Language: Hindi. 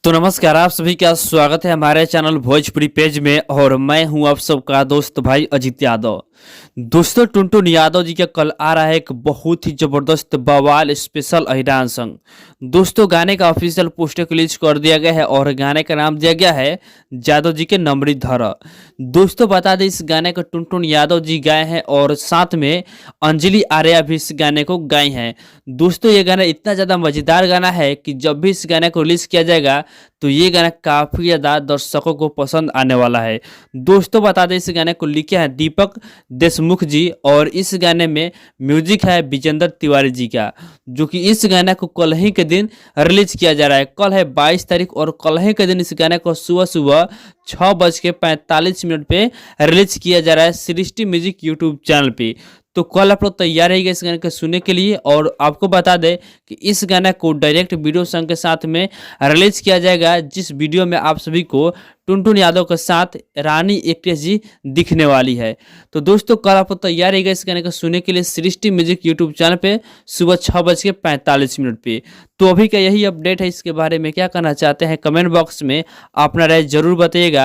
तो नमस्कार, आप सभी का स्वागत है हमारे चैनल भोजपुरी पेज में। और मैं हूं आप सबका दोस्त भाई अजीत यादव। दोस्तों, टुनटुन यादव जी का कल आ रहा है एक बहुत ही जबरदस्त बवाल स्पेशल अहिरान सॉन्ग। दोस्तों, गाने का ऑफिशियल पोस्टर रिलीज कर दिया गया है और गाने का नाम दिया गया है यादव जी के नमरी धर। दोस्तों, बता दें इस गाने को टुनटुन यादव जी गाए हैं और साथ में अंजलि आर्या भी इस गाने को गाई हैं। दोस्तों, ये गाना इतना ज़्यादा मज़ेदार गाना है कि जब भी इस गाने को रिलीज़ किया जाएगा तो ये गाना काफ़ी ज़्यादा दर्शकों को पसंद आने वाला है। दोस्तों, बता दें इस गाने को लिखे हैं दीपक देशमुख जी और इस गाने में म्यूजिक है विजेंद्र तिवारी जी का, जो कि इस गाने को कल ही के दिन रिलीज किया जा रहा है। कल है 22 तारीख और कल ही के दिन इस गाने को सुबह सुबह 6:45 पे रिलीज किया जा रहा है सृष्टि म्यूजिक यूट्यूब चैनल पे। तो कल आप लोग तैयार रहिएगा इस गाने को सुनने के लिए। और आपको बता दें कि इस गाने को डायरेक्ट वीडियो सॉन्ग के साथ में रिलीज किया जाएगा, जिस वीडियो में आप सभी को टुनटुन यादव के साथ रानी एक्ट्रेस जी दिखने वाली है। तो दोस्तों, कल आप लोग तैयार रहिएगा इस गाने को सुनने के लिए सृष्टि म्यूजिक यूट्यूब चैनल पे सुबह 6:45 पे। तो अभी का यही अपडेट है। इसके बारे में क्या कहना चाहते हैं कमेंट बॉक्स में अपना राय जरूर बताइएगा।